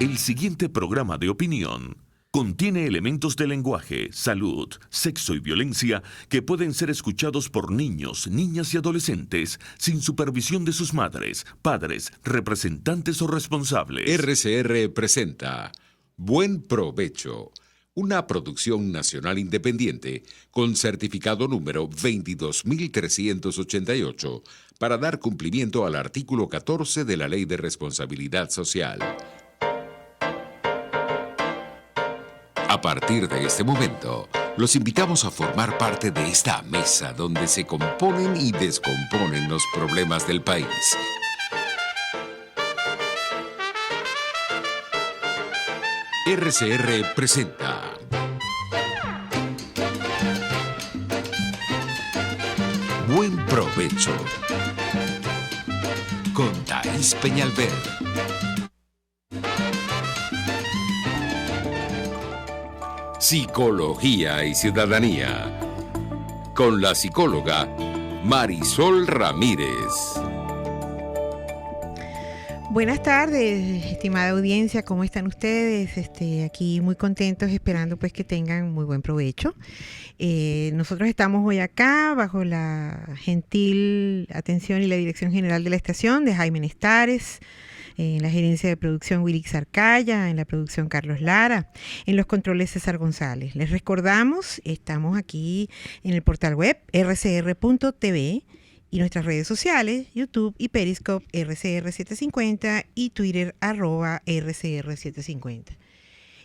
El siguiente programa de opinión contiene elementos de lenguaje, salud, sexo y violencia que pueden ser escuchados por niños, niñas y adolescentes sin supervisión de sus madres, padres, representantes o responsables. RCR presenta Buen Provecho, una producción nacional independiente con certificado número 22388 para dar cumplimiento al artículo 14 de la Ley de Responsabilidad Social. A partir de este momento, los invitamos a formar parte de esta mesa donde se componen y descomponen los problemas del país. RCR presenta Buen Provecho con Thais Peñalver. Psicología y Ciudadanía, con la psicóloga Marisol Ramírez. Buenas tardes, estimada audiencia, ¿cómo están ustedes? Aquí muy contentos, esperando pues que tengan muy buen provecho. Nosotros estamos hoy acá bajo la gentil atención y la dirección general de la estación de Jaime Nestares, en la gerencia de producción Wilix Arcaya, en la producción Carlos Lara, en los controles César González. Les recordamos, estamos aquí en el portal web rcr.tv y nuestras redes sociales, YouTube y Periscope RCR750 y Twitter @RCR750.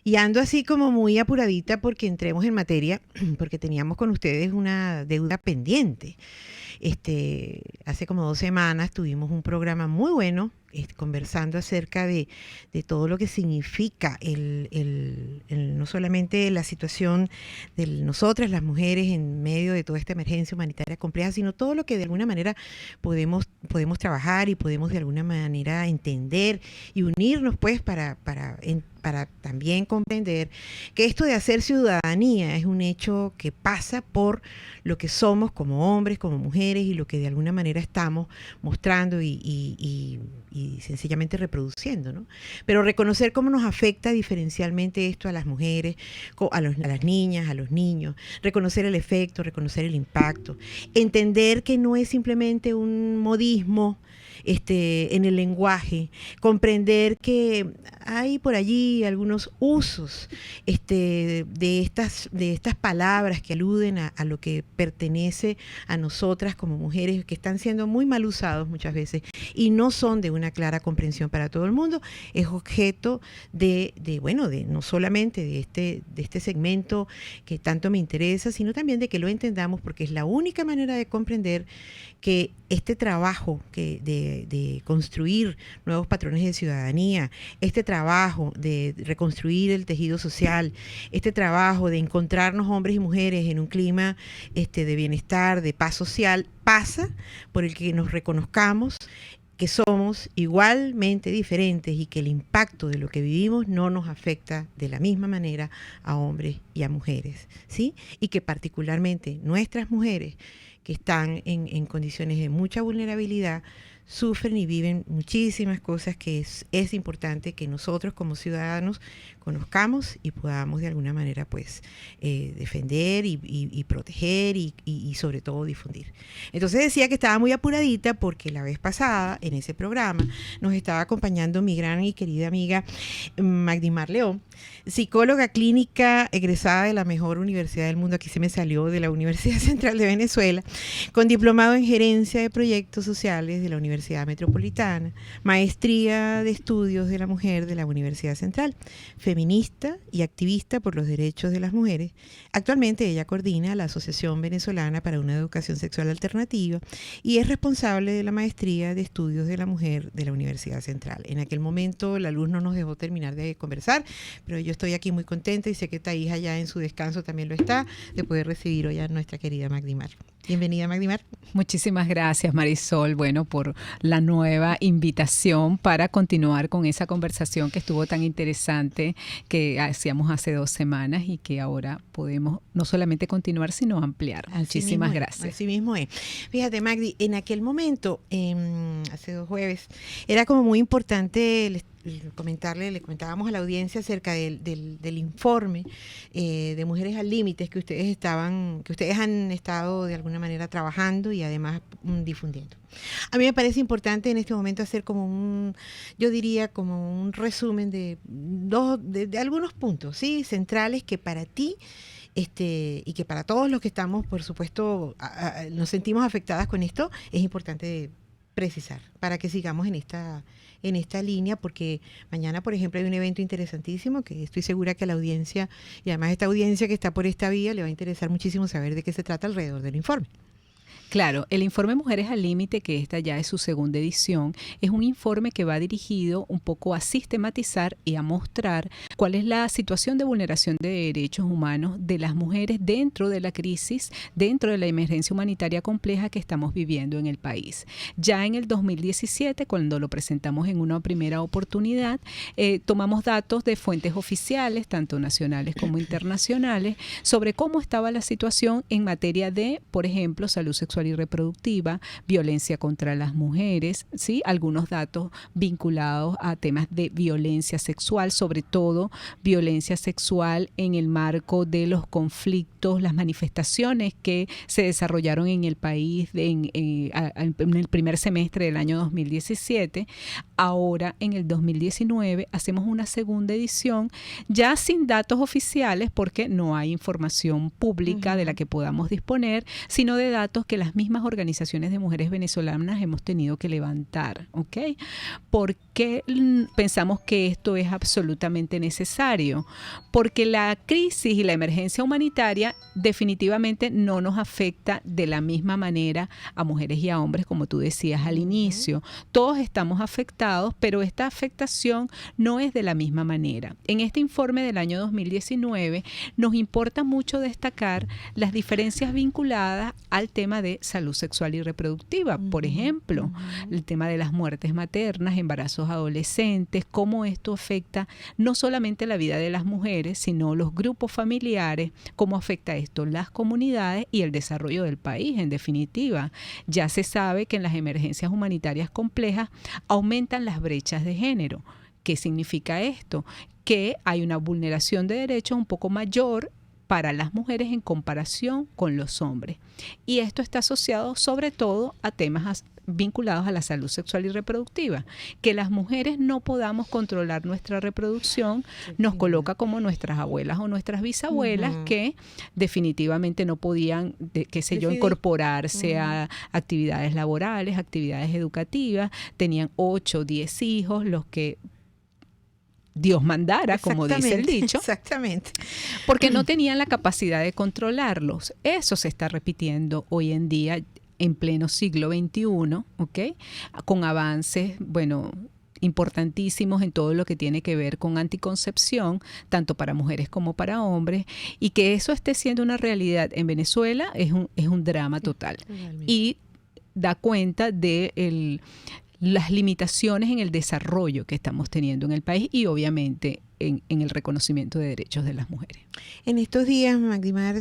Y ando así como muy apuradita porque entremos en materia, porque teníamos con ustedes una deuda pendiente. Hace como 2 semanas tuvimos un programa muy bueno conversando acerca de todo lo que significa no solamente la situación de nosotras, las mujeres, en medio de toda esta emergencia humanitaria compleja, sino todo lo que de alguna manera podemos trabajar y podemos de alguna manera entender y unirnos pues para también comprender que esto de hacer ciudadanía es un hecho que pasa por lo que somos como hombres, como mujeres, y lo que de alguna manera estamos mostrando y sencillamente reproduciendo, ¿no? Pero reconocer cómo nos afecta diferencialmente esto a las mujeres, a las niñas, a los niños, reconocer el efecto, reconocer el impacto, entender que no es simplemente un modismo en el lenguaje, comprender que hay por allí algunos usos de estas palabras que aluden a lo que pertenece a nosotras como mujeres, que están siendo muy mal usados muchas veces y no son de una clara comprensión para todo el mundo. Es objeto de no solamente de este segmento que tanto me interesa, sino también de que lo entendamos, porque es la única manera de comprender que este trabajo de construir nuevos patrones de ciudadanía, este trabajo de reconstruir el tejido social, este trabajo de encontrarnos hombres y mujeres en un clima de bienestar, de paz social, pasa por el que nos reconozcamos que somos igualmente diferentes y que el impacto de lo que vivimos no nos afecta de la misma manera a hombres y a mujeres, ¿sí? Y que particularmente nuestras mujeres, que están en condiciones de mucha vulnerabilidad, sufren y viven muchísimas cosas que es importante que nosotros como ciudadanos conozcamos y podamos de alguna manera pues defender y proteger y sobre todo difundir. Entonces decía que estaba muy apuradita porque la vez pasada en ese programa nos estaba acompañando mi gran y querida amiga Magdimar León, psicóloga clínica egresada de la mejor universidad del mundo, aquí se me salió, de la Universidad Central de Venezuela, con diplomado en gerencia de proyectos sociales de la Universidad Metropolitana, maestría de estudios de la mujer de la Universidad Central, feminista y activista por los derechos de las mujeres. Actualmente ella coordina la Asociación Venezolana para una Educación Sexual Alternativa y es responsable de la maestría de estudios de la mujer de la Universidad Central. En aquel momento la luz no nos dejó terminar de conversar, pero yo estoy aquí muy contenta y sé que Thais allá en su descanso también lo está, de poder recibir hoy a nuestra querida Magdimar. Bienvenida, Magdimar. Muchísimas gracias, Marisol, por la nueva invitación para continuar con esa conversación que estuvo tan interesante que hacíamos hace 2 semanas y que ahora podemos no solamente continuar, sino ampliar. Muchísimas gracias. Así mismo es. Fíjate, Magdi, en aquel momento, hace 2 jueves, era como muy importante le comentábamos a la audiencia acerca del informe de Mujeres al Límite que ustedes han estado de alguna manera trabajando y además difundiendo. A mí me parece importante en este momento hacer yo diría como un resumen de algunos puntos, ¿sí?, centrales que para ti y que para todos los que estamos, por supuesto, nos sentimos afectadas con esto, es importante precisar para que sigamos en esta línea, porque mañana, por ejemplo, hay un evento interesantísimo que estoy segura que a la audiencia, y además esta audiencia que está por esta vía, le va a interesar muchísimo saber de qué se trata alrededor del informe. Claro, el informe Mujeres al Límite, que esta ya es su segunda edición, es un informe que va dirigido un poco a sistematizar y a mostrar cuál es la situación de vulneración de derechos humanos de las mujeres dentro de la crisis, dentro de la emergencia humanitaria compleja que estamos viviendo en el país. Ya en el 2017, cuando lo presentamos en una primera oportunidad, tomamos datos de fuentes oficiales, tanto nacionales como internacionales, sobre cómo estaba la situación en materia de, por ejemplo, salud sexual y reproductiva, violencia contra las mujeres, ¿sí? Algunos datos vinculados a temas de violencia sexual, sobre todo violencia sexual en el marco de los conflictos, las manifestaciones que se desarrollaron en el país en el primer semestre del año 2017. Ahora, en el 2019, hacemos una segunda edición, ya sin datos oficiales, porque no hay información pública de la que podamos disponer, sino de datos que las mismas organizaciones de mujeres venezolanas hemos tenido que levantar, ¿ok? ¿Por qué pensamos que esto es absolutamente necesario? Porque la crisis y la emergencia humanitaria definitivamente no nos afecta de la misma manera a mujeres y a hombres, como tú decías al inicio. Todos estamos afectados, pero esta afectación no es de la misma manera. En este informe del año 2019 nos importa mucho destacar las diferencias vinculadas al tema de salud sexual y reproductiva. Por ejemplo, el tema de las muertes maternas, embarazos adolescentes, cómo esto afecta no solamente la vida de las mujeres, sino los grupos familiares, cómo afecta esto las comunidades y el desarrollo del país. En definitiva, ya se sabe que en las emergencias humanitarias complejas aumentan las brechas de género. ¿Qué significa esto? Que hay una vulneración de derechos un poco mayor para las mujeres en comparación con los hombres. Y esto está asociado sobre todo a temas vinculados a la salud sexual y reproductiva. Que las mujeres no podamos controlar nuestra reproducción nos coloca como nuestras abuelas o nuestras bisabuelas que definitivamente no podían, incorporarse a actividades laborales, actividades educativas, tenían 8 o 10 hijos, los que Dios mandara, como dice el dicho. Exactamente. Porque no tenían la capacidad de controlarlos. Eso se está repitiendo hoy en día en pleno siglo XXI, ¿ok? Con avances, importantísimos en todo lo que tiene que ver con anticoncepción, tanto para mujeres como para hombres, y que eso esté siendo una realidad en Venezuela es un drama total. Y da cuenta de las limitaciones en el desarrollo que estamos teniendo en el país y obviamente en el reconocimiento de derechos de las mujeres. En estos días, Magdimar,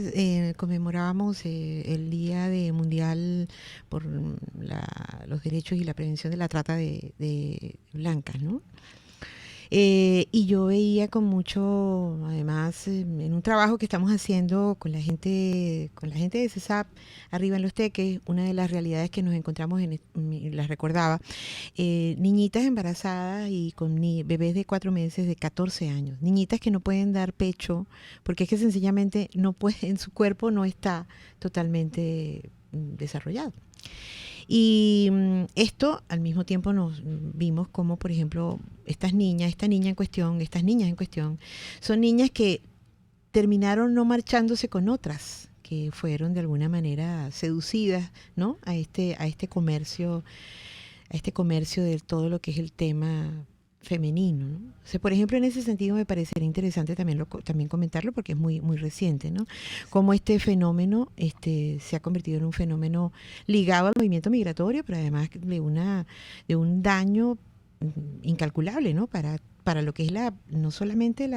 conmemorábamos el Día Mundial por los derechos y la prevención de la trata de blancas, ¿no? Y yo veía con mucho, además, en un trabajo que estamos haciendo con la gente de CESAP, arriba en Los Teques, una de las realidades que nos encontramos, las recordaba, niñitas embarazadas y con bebés de 4 meses, de 14 años, niñitas que no pueden dar pecho, porque es que sencillamente no pueden, su cuerpo no está totalmente desarrollado. Y esto al mismo tiempo nos vimos como, por ejemplo, estas niñas en cuestión, son niñas que terminaron no marchándose con otras, que fueron de alguna manera seducidas, ¿no? a este comercio de todo lo que es el tema femenino, ¿no? O sea, por ejemplo, en ese sentido me parecería interesante también comentarlo porque es muy, muy reciente, ¿no? Cómo este fenómeno se ha convertido en un fenómeno ligado al movimiento migratorio, pero además de un daño incalculable, ¿no? Para para lo que es no solamente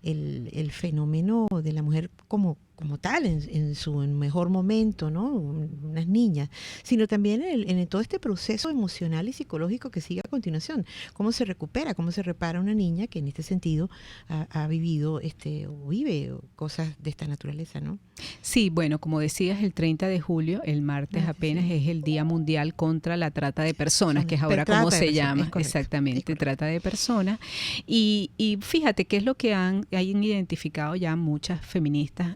el fenómeno de la mujer como tal, en su mejor momento, ¿no? Unas niñas, sino también en todo este proceso emocional y psicológico que sigue a continuación. Cómo se recupera, cómo se repara una niña que en este sentido ha vivido o vive cosas de esta naturaleza, ¿no? Sí, bueno, como decías, el 30 de julio, el martes apenas, es el Día Mundial contra la Trata de Personas, que es ahora como se llama, exactamente, trata de personas. Y fíjate qué es lo que han identificado ya muchas feministas,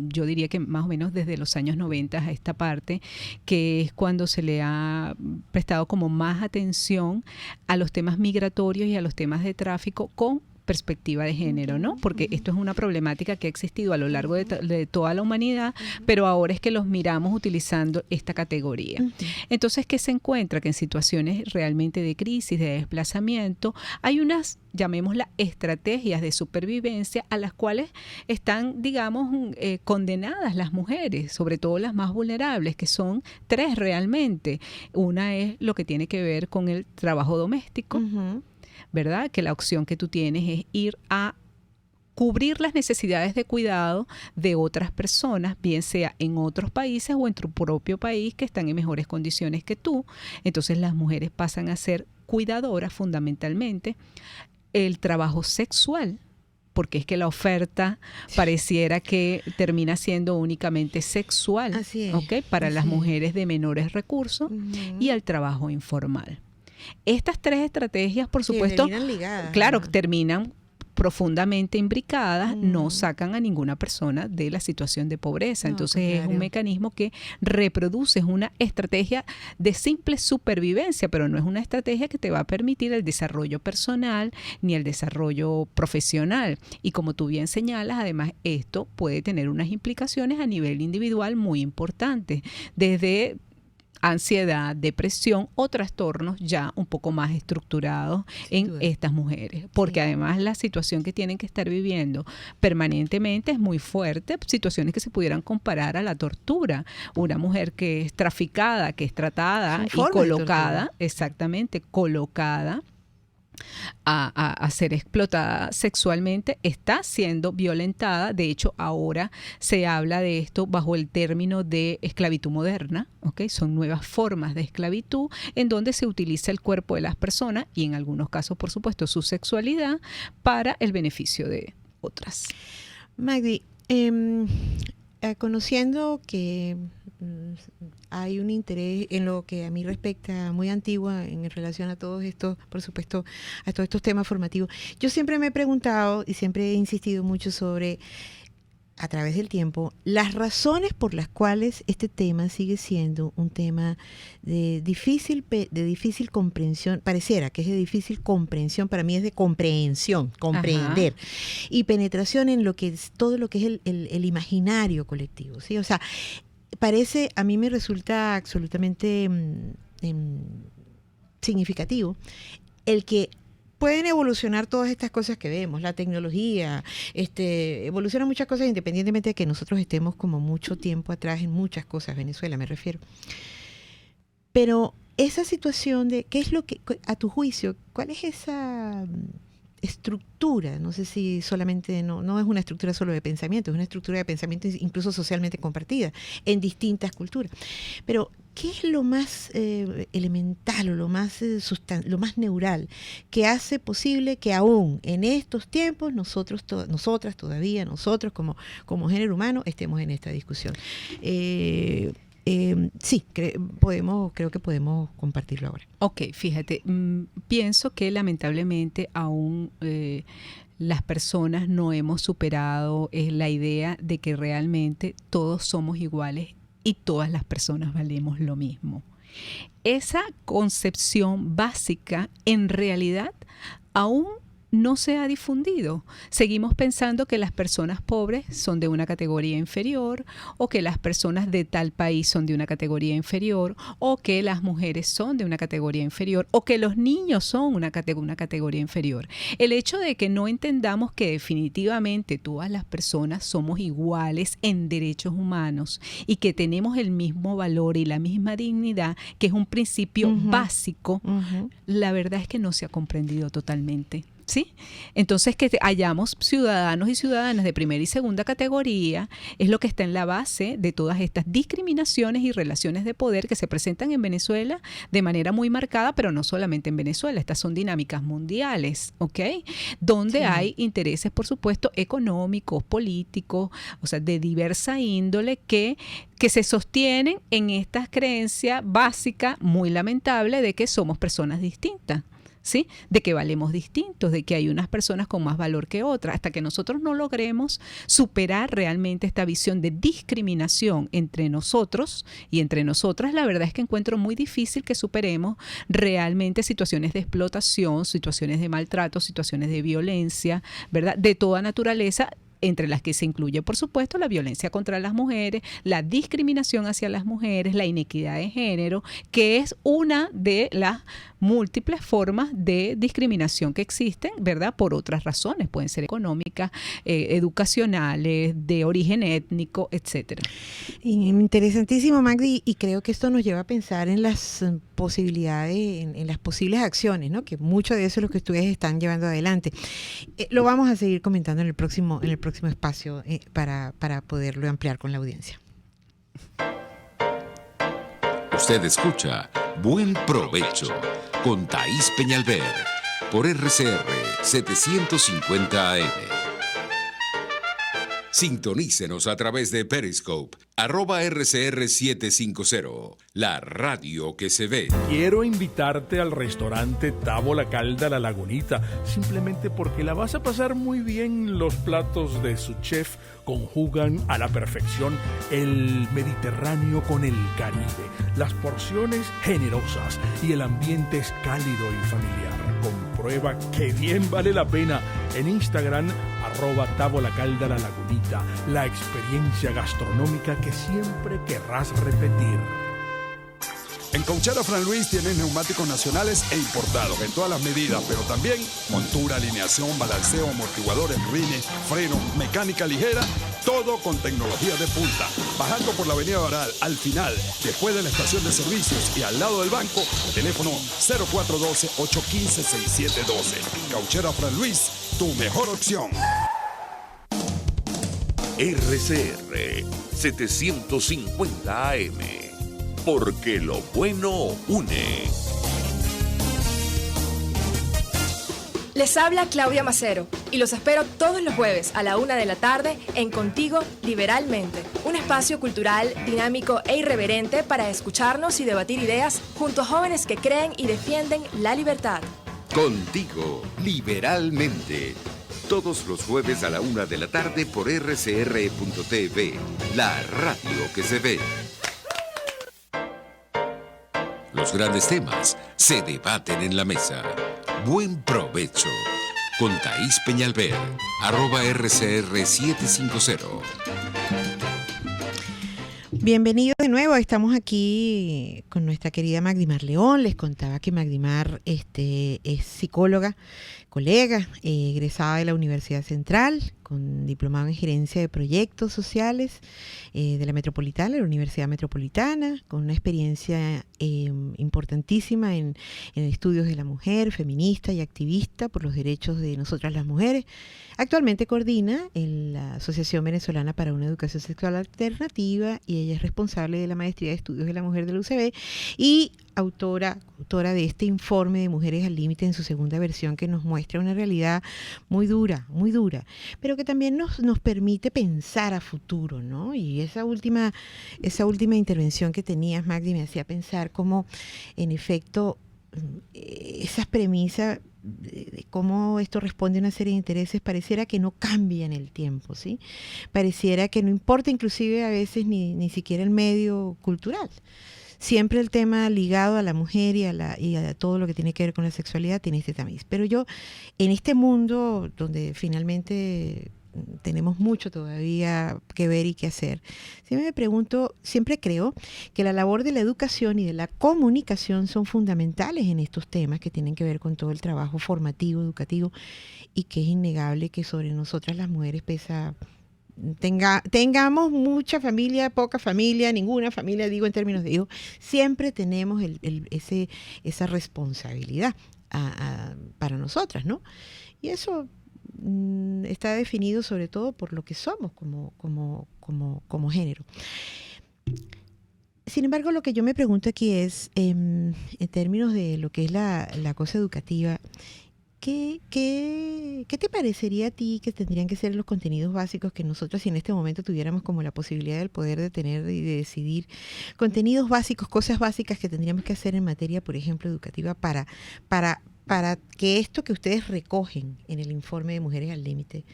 yo diría que más o menos desde los años 90 a esta parte, que es cuando se le ha prestado como más atención a los temas migratorios y a los temas de tráfico con perspectiva de género, ¿no? Porque esto es una problemática que ha existido a lo largo de toda la humanidad, pero ahora es que los miramos utilizando esta categoría. Entonces, ¿qué se encuentra? Que en situaciones realmente de crisis, de desplazamiento, hay unas, llamémoslas, estrategias de supervivencia a las cuales están, digamos, condenadas las mujeres, sobre todo las más vulnerables, que son 3 realmente. Una es lo que tiene que ver con el trabajo doméstico, ¿verdad? Que la opción que tú tienes es ir a cubrir las necesidades de cuidado de otras personas, bien sea en otros países o en tu propio país que están en mejores condiciones que tú. Entonces las mujeres pasan a ser cuidadoras fundamentalmente. El trabajo sexual, porque es que la oferta pareciera que termina siendo únicamente sexual, ¿okay? Para las mujeres de menores recursos, y el trabajo informal. Estas 3 estrategias, por supuesto, ligadas, claro, terminan profundamente imbricadas, no sacan a ninguna persona de la situación de pobreza. Entonces es un mecanismo que reproduce, es una estrategia de simple supervivencia, pero no es una estrategia que te va a permitir el desarrollo personal ni el desarrollo profesional. Y como tú bien señalas, además esto puede tener unas implicaciones a nivel individual muy importantes, desde ansiedad, depresión o trastornos ya un poco más estructurados en estas mujeres, porque además la situación que tienen que estar viviendo permanentemente es muy fuerte, situaciones que se pudieran comparar a la tortura. Una mujer que es traficada, que es tratada y colocada, exactamente, colocada a ser explotada sexualmente, está siendo violentada. De hecho, ahora se habla de esto bajo el término de esclavitud moderna, ¿okay? Son nuevas formas de esclavitud en donde se utiliza el cuerpo de las personas y en algunos casos, por supuesto, su sexualidad para el beneficio de otras. Magdi, conociendo que hay un interés en lo que a mí respecta muy antigua en relación a todos estos, por supuesto, a todos estos temas formativos. Yo siempre me he preguntado y siempre he insistido mucho sobre, a través del tiempo, las razones por las cuales este tema sigue siendo un tema de difícil comprensión. Pareciera que es de difícil comprensión, para mí es de comprensión, comprender. Y penetración en todo lo que es el imaginario colectivo, ¿sí? O sea, a mí me resulta absolutamente significativo el que pueden evolucionar todas estas cosas que vemos, la tecnología, evolucionan muchas cosas independientemente de que nosotros estemos como mucho tiempo atrás en muchas cosas, Venezuela me refiero. Pero esa situación de, ¿qué es lo que, a tu juicio, cuál es esa estructura? No sé si solamente, no es una estructura solo de pensamiento, es una estructura de pensamiento incluso socialmente compartida en distintas culturas. Pero, ¿qué es lo más elemental o lo más neural que hace posible que aún en estos tiempos nosotros como género humano estemos en esta discusión? Sí, creo que podemos compartirlo ahora. Ok, fíjate, pienso que lamentablemente aún las personas no hemos superado la idea de que realmente todos somos iguales y todas las personas valemos lo mismo. Esa concepción básica en realidad aún no se ha difundido. Seguimos pensando que las personas pobres son de una categoría inferior, o que las personas de tal país son de una categoría inferior, o que las mujeres son de una categoría inferior, o que los niños son una categoría inferior. El hecho de que no entendamos que definitivamente todas las personas somos iguales en derechos humanos y que tenemos el mismo valor y la misma dignidad, que es un principio básico, la verdad es que no se ha comprendido totalmente. ¿sí? Entonces, que hayamos ciudadanos y ciudadanas de primera y segunda categoría es lo que está en la base de todas estas discriminaciones y relaciones de poder que se presentan en Venezuela de manera muy marcada, pero no solamente en Venezuela, estas son dinámicas mundiales, ¿ok? Donde hay intereses, por supuesto, económicos, políticos, o sea, de diversa índole que se sostienen en esta creencia básica, muy lamentable, de que somos personas distintas. ¿Sí? De que valemos distintos, de que hay unas personas con más valor que otras, hasta que nosotros no logremos superar realmente esta visión de discriminación entre nosotros y entre nosotras, la verdad es que encuentro muy difícil que superemos realmente situaciones de explotación, situaciones de maltrato, situaciones de violencia, ¿verdad? De toda naturaleza, entre las que se incluye, por supuesto, la violencia contra las mujeres, la discriminación hacia las mujeres, la inequidad de género, que es una de las múltiples formas de discriminación que existen, ¿verdad? Por otras razones, pueden ser económicas, educacionales, de origen étnico, etcétera. Interesantísimo, Magdi, y creo que esto nos lleva a pensar en las posibilidades, en las posibles acciones, ¿no? Que mucho de eso es lo que ustedes están llevando adelante. Lo vamos a seguir comentando en el próximo espacio para poderlo ampliar con la audiencia. Usted escucha Buen Provecho con Thaís Peñalver por RCR 750 AM. Sintonícenos a través de Periscope, @RCR750, la radio que se ve. Quiero invitarte al restaurante Távola Calda La Lagunita, simplemente porque la vas a pasar muy bien. Los platos de su chef conjugan a la perfección el Mediterráneo con el Caribe. Las porciones generosas y el ambiente es cálido y familiar. Comprueba que bien vale la pena en Instagram, @Távola Calda La Lagunita, la experiencia gastronómica que siempre querrás repetir. En Cauchera Fran Luis tienen neumáticos nacionales e importados en todas las medidas, pero también montura, alineación, balanceo, amortiguadores, rines, freno, mecánica ligera, todo con tecnología de punta. Bajando por la avenida Baral, al final, después de la estación de servicios y al lado del banco, teléfono 0412-815-6712. Cauchera Fran Luis, tu mejor opción. RCR 750 AM, porque lo bueno une. Les habla Claudia Macero y los espero todos los jueves a la 1 de la tarde en Contigo Liberalmente, un espacio cultural, dinámico e irreverente para escucharnos y debatir ideas junto a jóvenes que creen y defienden la libertad. Contigo Liberalmente, todos los jueves a la 1 de la tarde por rcr.tv, la radio que se ve. Los grandes temas se debaten en la mesa. Buen provecho con Thaís Peñalver, @RCR750. Bienvenidos de nuevo, estamos aquí con nuestra querida Magdimar León. Les contaba que Magdimar es psicóloga, colega, egresada de la Universidad Central, con diplomado en gerencia de proyectos sociales de la Metropolitana, de la Universidad Metropolitana, con una experiencia importantísima en estudios de la mujer, feminista y activista por los derechos de nosotras las mujeres. Actualmente coordina en la Asociación Venezolana para una Educación Sexual Alternativa y ella es responsable de la Maestría de Estudios de la Mujer de la UCB y autora de este informe de Mujeres al Límite en su segunda versión, que nos muestra una realidad muy dura, pero que también nos permite pensar a futuro, ¿no? Y esa última intervención que tenías, Magdi, me hacía pensar cómo, en efecto, esas premisas de cómo esto responde a una serie de intereses pareciera que no cambia en el tiempo, ¿sí? Pareciera que no importa inclusive a veces ni siquiera el medio cultural. Siempre el tema ligado a la mujer y a todo lo que tiene que ver con la sexualidad tiene este tamiz. Pero yo, en este mundo donde finalmente tenemos mucho todavía que ver y que hacer, siempre creo que la labor de la educación y de la comunicación son fundamentales en estos temas que tienen que ver con todo el trabajo formativo, educativo, y que es innegable que sobre nosotras las mujeres pesa. Tengamos mucha familia, poca familia, ninguna familia, digo en términos de hijos, siempre tenemos esa responsabilidad. para nosotras, ¿no? Y eso está definido sobre todo por lo que somos como género. Sin embargo, lo que yo me pregunto aquí es, en términos de lo que es la cosa educativa, ¿qué te parecería a ti que tendrían que ser los contenidos básicos que nosotros, si en este momento tuviéramos como la posibilidad del poder de tener y de decidir, contenidos básicos, cosas básicas que tendríamos que hacer en materia, por ejemplo, educativa, para que esto que ustedes recogen en el informe de Mujeres al Límite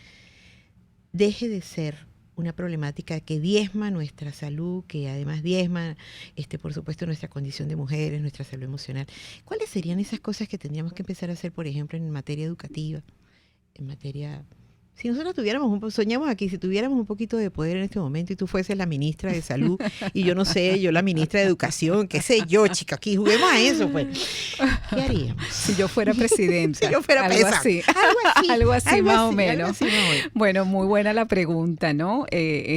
deje de ser una problemática que diezma nuestra salud, que además diezma, por supuesto, nuestra condición de mujeres, nuestra salud emocional? ¿Cuáles serían esas cosas que tendríamos que empezar a hacer, por ejemplo, en materia educativa, en materia... Si nosotros soñamos aquí, si tuviéramos un poquito de poder en este momento y tú fueses la ministra de Salud y yo no sé, yo la ministra de Educación, qué sé yo, chica, aquí juguemos a eso, pues. ¿Qué haríamos? Si yo fuera presidenta. Si yo fuera algo así. Algo así más o menos. Bueno, muy buena la pregunta, ¿no?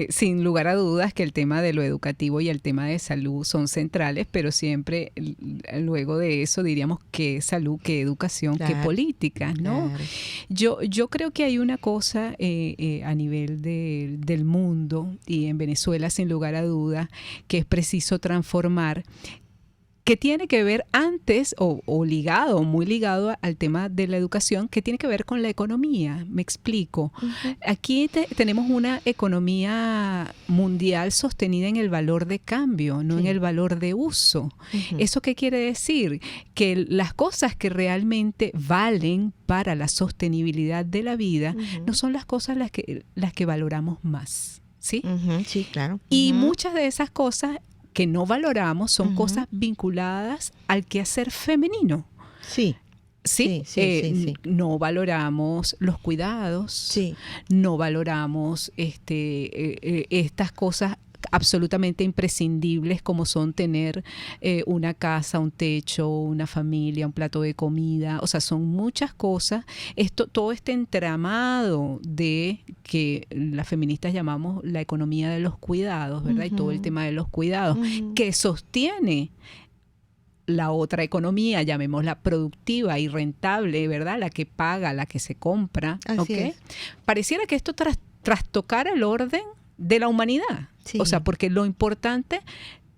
Sin lugar a dudas que el tema de lo educativo y el tema de salud son centrales, pero siempre luego de eso diríamos qué salud, qué educación, claro, qué política, ¿no? Claro. Yo creo que hay una cosa a nivel del mundo y en Venezuela sin lugar a duda que es preciso transformar, que tiene que ver antes o ligado, muy ligado al tema de la educación, que tiene que ver con la economía. Me explico. Uh-huh. Aquí tenemos una economía mundial sostenida en el valor de cambio, no en el valor de uso. Uh-huh. ¿Eso qué quiere decir? Que las cosas que realmente valen para la sostenibilidad de la vida no son las cosas las que valoramos más. ¿Sí? Uh-huh. Sí, claro. Uh-huh. Y muchas de esas cosas que no valoramos son cosas vinculadas al quehacer femenino. Sí. Sí. No valoramos los cuidados, no valoramos estas cosas absolutamente imprescindibles como son tener una casa, un techo, una familia, un plato de comida. O sea, son muchas cosas. Todo este entramado de que las feministas llamamos la economía de los cuidados, ¿verdad? Y todo el tema de los cuidados que sostiene la otra economía, llamémosla productiva y rentable, ¿verdad? La que paga, la que se compra. Así es. Pareciera que esto trastocara el orden de la humanidad. Sí. O sea, porque lo importante,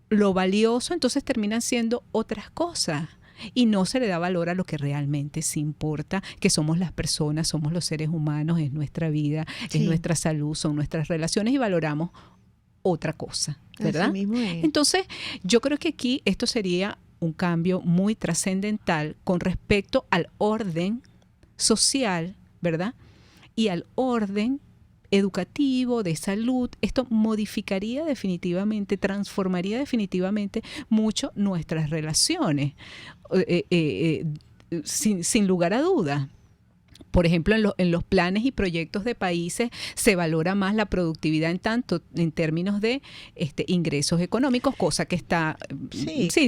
lo valioso, entonces terminan siendo otras cosas. Y no se le da valor a lo que realmente sí importa, que somos las personas, somos los seres humanos, es nuestra vida, es nuestra salud, son nuestras relaciones y valoramos otra cosa, ¿verdad? Así mismo es. Entonces, yo creo que aquí esto sería un cambio muy trascendental con respecto al orden social, ¿verdad? Y al orden educativo, de salud. Esto modificaría definitivamente, transformaría definitivamente mucho nuestras relaciones, sin lugar a duda. Por ejemplo, en los planes y proyectos de países se valora más la productividad en términos de ingresos económicos, cosa que está,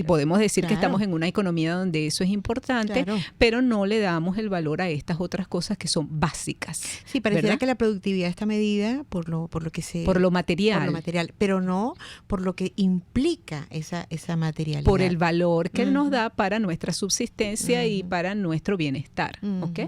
podemos decir que estamos en una economía donde eso es importante, pero no le damos el valor a estas otras cosas que son básicas. Sí, pareciera, ¿verdad?, que la productividad está medida por lo material. Por lo material, pero no por lo que implica esa materialidad. Por el valor que nos da para nuestra subsistencia y para nuestro bienestar, ¿ok?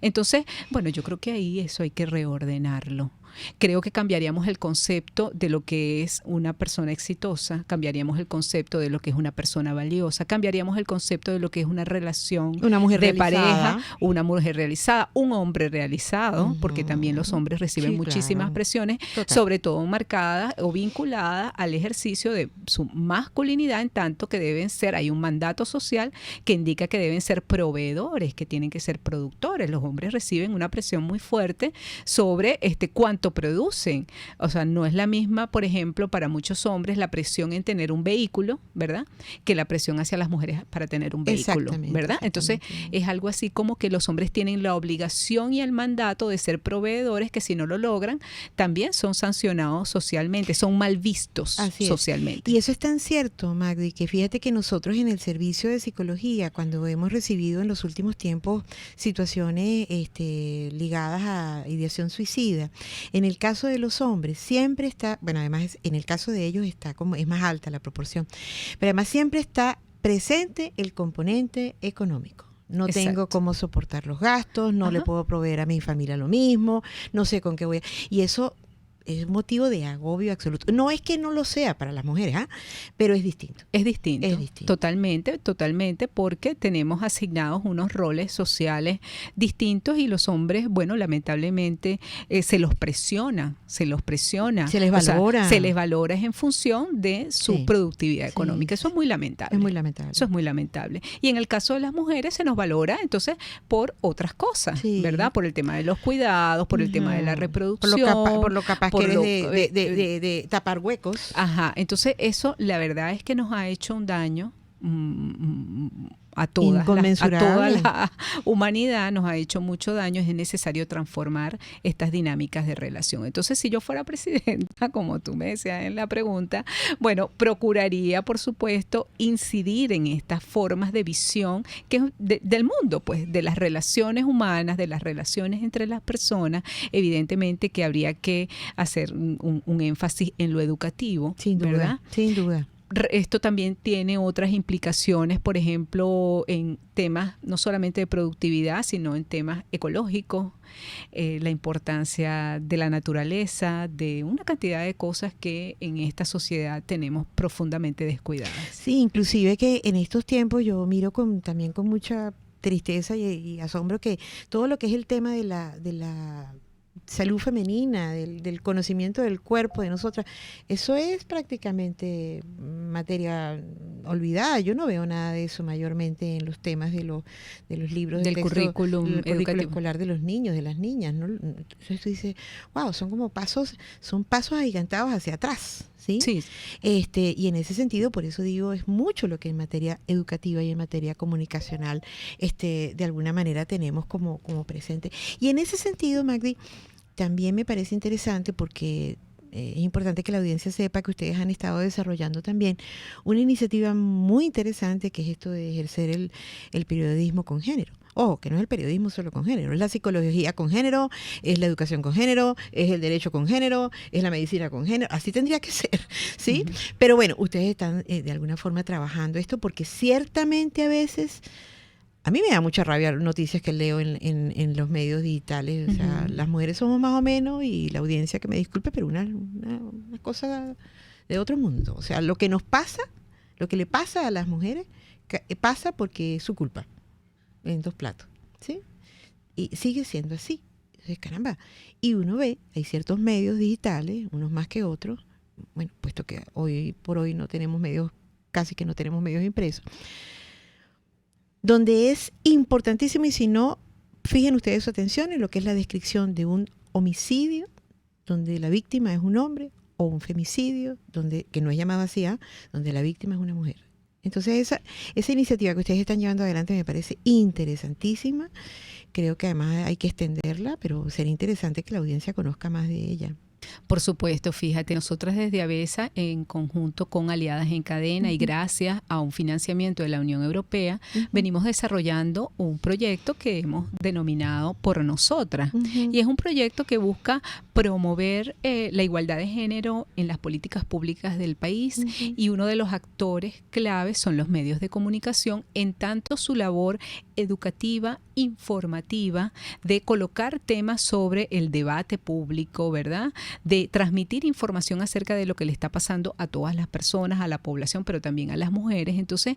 Entonces, bueno, yo creo que ahí eso hay que reordenarlo. Creo que cambiaríamos el concepto de lo que es una persona exitosa, cambiaríamos el concepto de lo que es una persona valiosa, cambiaríamos el concepto de lo que es una relación de pareja, una mujer realizada, un hombre realizado, porque también los hombres reciben muchísimas presiones, sobre todo marcadas o vinculadas al ejercicio de su masculinidad, en tanto que hay un mandato social que indica que deben ser proveedores, que tienen que ser productores. Los hombres reciben una presión muy fuerte sobre cuánto producen. O sea, no es la misma, por ejemplo, para muchos hombres la presión en tener un vehículo, ¿verdad?, que la presión hacia las mujeres para tener un vehículo, ¿verdad? Entonces, es algo así como que los hombres tienen la obligación y el mandato de ser proveedores, que si no lo logran, también son sancionados socialmente, son mal vistos socialmente. Y eso es tan cierto, Magdi, que fíjate que nosotros en el servicio de psicología, cuando hemos recibido en los últimos tiempos situaciones ligadas a ideación suicida, en el caso de los hombres siempre está, bueno, además en el caso de ellos es más alta la proporción, pero además siempre está presente el componente económico. no tengo Exacto. cómo soportar los gastos, no le puedo proveer a mi familia lo mismo, no sé con qué voy a... Y eso es motivo de agobio absoluto. No es que no lo sea para las mujeres, pero es distinto. Es distinto, Es distinto. totalmente, porque tenemos asignados unos roles sociales distintos y los hombres, bueno, lamentablemente se los presiona. Se les O sea, valora. se les valora en función de su Sí. productividad Sí, económica. Eso es muy lamentable. Es muy lamentable. Eso es muy lamentable. Y en el caso de las mujeres se nos valora entonces por otras cosas, Sí. ¿verdad? Por el tema de los cuidados, por el tema de la Ujú. reproducción. Por lo capaz por que eres lo- de tapar huecos. Ajá, entonces eso la verdad es que nos ha hecho un daño a toda Inconmensurable. la humanidad, nos ha hecho mucho daño. Es necesario transformar estas dinámicas de relación. Entonces, si yo fuera presidenta, como tú me decías en la pregunta, bueno, procuraría, por supuesto, incidir en estas formas de visión del mundo, pues, de las relaciones humanas, de las relaciones entre las personas. Evidentemente que habría que hacer un énfasis en lo educativo, Sin duda, ¿verdad? sin duda. Esto también tiene otras implicaciones, por ejemplo, en temas no solamente de productividad, sino en temas ecológicos, la importancia de la naturaleza, de una cantidad de cosas que en esta sociedad tenemos profundamente descuidadas. Sí, inclusive que en estos tiempos yo miro también con mucha tristeza y asombro que todo lo que es el tema de la salud femenina, del conocimiento del cuerpo de nosotras, eso es prácticamente materia olvidada. Yo no veo nada de eso mayormente en los temas de los libros Del de texto, currículum del currículo educativo escolar de los niños, de las niñas, ¿no? Entonces tú dices, wow, son pasos agigantados hacia atrás, ¿sí? Sí. Y en ese sentido, por eso digo, es mucho lo que en materia educativa y en materia comunicacional, de alguna manera tenemos como presente. Y en ese sentido, Magdi, también me parece interesante porque es importante que la audiencia sepa que ustedes han estado desarrollando también una iniciativa muy interesante que es esto de ejercer el periodismo con género. Ojo, que no es el periodismo solo con género, es la psicología con género, es la educación con género, es el derecho con género, es la medicina con género, así tendría que ser, ¿sí? Uh-huh. Pero bueno, ustedes están de alguna forma trabajando esto porque ciertamente a veces... A mí me da mucha rabia noticias que leo en los medios digitales. O sea, las mujeres somos más o menos, y la audiencia que me disculpe, pero una cosa de otro mundo. O sea, lo que nos pasa, lo que le pasa a las mujeres, pasa porque es su culpa. En 2 platos, ¿sí? Y sigue siendo así. Entonces, caramba. Y uno ve, hay ciertos medios digitales, unos más que otros, bueno, puesto que hoy por hoy no tenemos medios, casi que no tenemos medios impresos, donde es importantísimo, y si no, fijen ustedes su atención en lo que es la descripción de un homicidio, donde la víctima es un hombre, o un femicidio, que no es llamado así, donde la víctima es una mujer. Entonces esa iniciativa que ustedes están llevando adelante me parece interesantísima. Creo que además hay que extenderla, pero sería interesante que la audiencia conozca más de ella. Por supuesto, fíjate, nosotras desde ABESA, en conjunto con Aliadas en Cadena y gracias a un financiamiento de la Unión Europea, venimos desarrollando un proyecto que hemos denominado Por Nosotras. Y es un proyecto que busca promover la igualdad de género en las políticas públicas del país, y uno de los actores claves son los medios de comunicación, en tanto su labor educativa, informativa, de colocar temas sobre el debate público, ¿verdad?, de transmitir información acerca de lo que le está pasando a todas las personas, a la población, pero también a las mujeres. Entonces,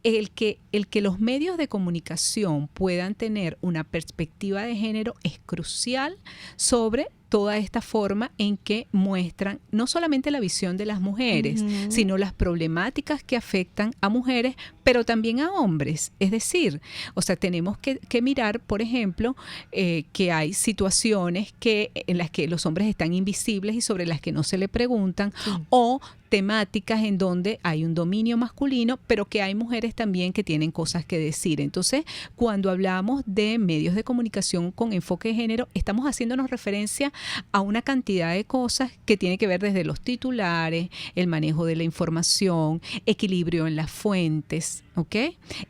el que los medios de comunicación puedan tener una perspectiva de género es crucial sobre toda esta forma en que muestran no solamente la visión de las mujeres, sino las problemáticas que afectan a mujeres, pero también a hombres. Es decir, o sea, tenemos que mirar, por ejemplo, que hay situaciones en las que los hombres están invisibles y sobre las que no se le preguntan, o temáticas en donde hay un dominio masculino, pero que hay mujeres también que tienen cosas que decir. Entonces, cuando hablamos de medios de comunicación con enfoque de género, estamos haciéndonos referencia a una cantidad de cosas que tiene que ver desde los titulares, el manejo de la información, equilibrio en las fuentes, ¿ok?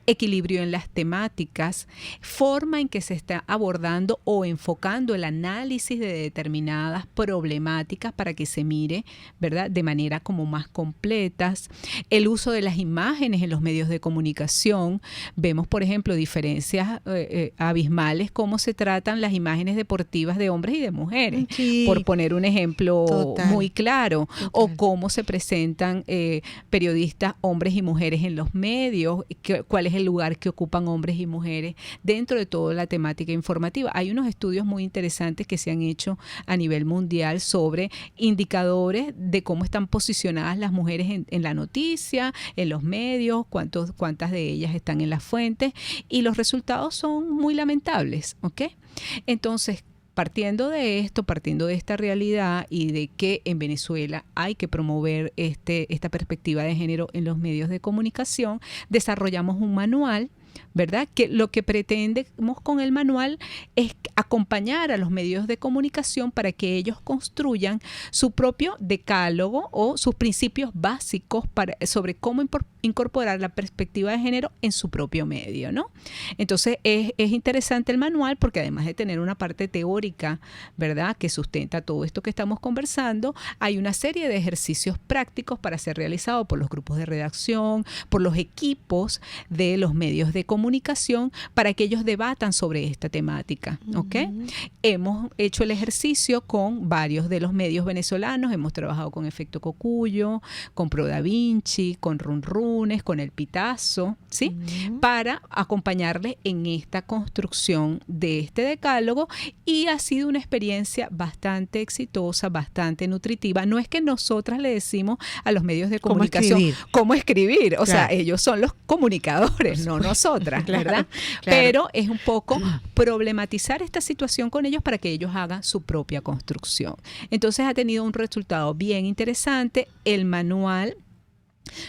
Equilibrio en las temáticas, forma en que se está abordando o enfocando el análisis de determinadas problemáticas para que se mire, ¿verdad?, de manera como más completas, el uso de las imágenes en los medios de comunicación. Vemos, por ejemplo, diferencias abismales, cómo se tratan las imágenes deportivas de hombres y de mujeres, Sí. por poner un ejemplo Total. muy claro, Total. o cómo se presentan periodistas hombres y mujeres en los medios, cuál es el lugar que ocupan hombres y mujeres dentro de toda la temática informativa. Hay unos estudios muy interesantes que se han hecho a nivel mundial sobre indicadores de cómo están posicionadas las mujeres en la noticia, en los medios, cuántas de ellas están en las fuentes, y los resultados son muy lamentables, ¿ok? Entonces, partiendo de esto, partiendo de esta realidad y de que en Venezuela hay que promover esta perspectiva de género en los medios de comunicación, desarrollamos un manual, ¿verdad? Que lo que pretendemos con el manual es acompañar a los medios de comunicación para que ellos construyan su propio decálogo o sus principios básicos sobre cómo incorporar la perspectiva de género en su propio medio, ¿no? Entonces es interesante el manual porque además de tener una parte teórica, ¿verdad?, que sustenta todo esto que estamos conversando, hay una serie de ejercicios prácticos para ser realizados por los grupos de redacción, por los equipos de los medios de comunicación, para que ellos debatan sobre esta temática, ¿ok? Hemos hecho el ejercicio con varios de los medios venezolanos, hemos trabajado con Efecto Cocuyo, con Pro Da Vinci, con Run Runes, con El Pitazo, ¿sí? Para acompañarles en esta construcción de este decálogo, y ha sido una experiencia bastante exitosa, bastante nutritiva. No es que nosotras le decimos a los medios de comunicación cómo escribir, o sea, ellos son los comunicadores, no nosotras, ¿verdad? Claro. Pero es un poco problematizar esta situación con ellos para que ellos hagan su propia construcción. Entonces ha tenido un resultado bien interesante. El manual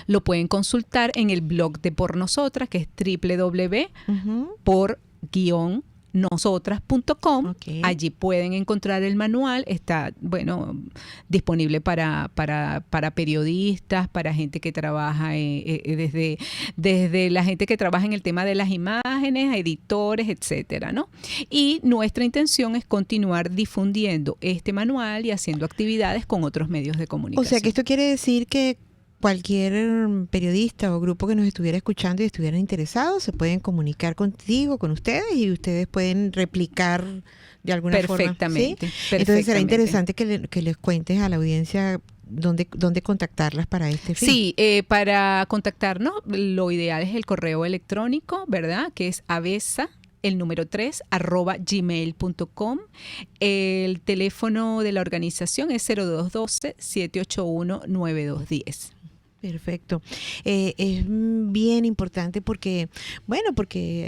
lo pueden consultar en el blog de Por Nosotras, que es www.por-nosotras.com. Okay. Allí pueden encontrar el manual. Está, bueno, disponible para periodistas, para gente que trabaja desde la gente que trabaja en el tema de las imágenes, editores, etcétera, ¿no? Y nuestra intención es continuar difundiendo este manual y haciendo actividades con otros medios de comunicación. O sea, que esto quiere decir que cualquier periodista o grupo que nos estuviera escuchando y estuvieran interesados se pueden comunicar contigo, con ustedes, y ustedes pueden replicar de alguna forma. Perfectamente. ¿Sí? Entonces será interesante que les cuentes a la audiencia dónde contactarlas para este fin. Sí, para contactarnos lo ideal es el correo electrónico, ¿verdad? Que es avesa, el número 3, @gmail.com. El teléfono de la organización es 0212-781-9210. Perfecto. Es bien importante porque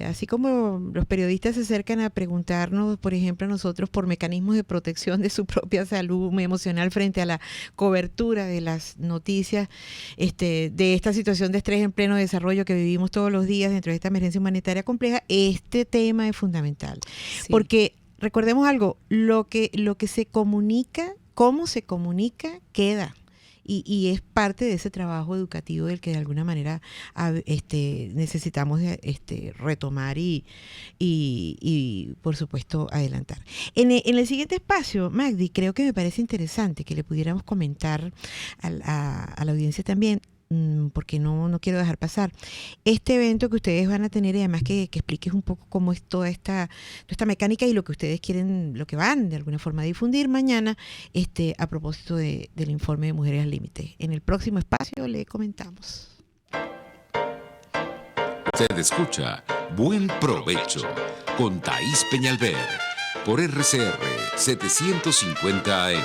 así como los periodistas se acercan a preguntarnos, por ejemplo, a nosotros por mecanismos de protección de su propia salud emocional frente a la cobertura de las noticias de esta situación de estrés en pleno desarrollo que vivimos todos los días dentro de esta emergencia humanitaria compleja, este tema es fundamental. Sí. Porque recordemos algo, lo que se comunica, cómo se comunica, queda. Y es parte de ese trabajo educativo del que de alguna manera necesitamos retomar y por supuesto adelantar. En el siguiente espacio, Magdi, creo que me parece interesante que le pudiéramos comentar a la audiencia también, porque no quiero dejar pasar este evento que ustedes van a tener, y además que expliques un poco cómo es toda esta mecánica y lo que ustedes quieren, lo que van de alguna forma a difundir mañana, a propósito del informe de Mujeres al Límite. En el próximo espacio le comentamos. Usted escucha Buen Provecho con Thaís Peñalver por RCR 750 AM.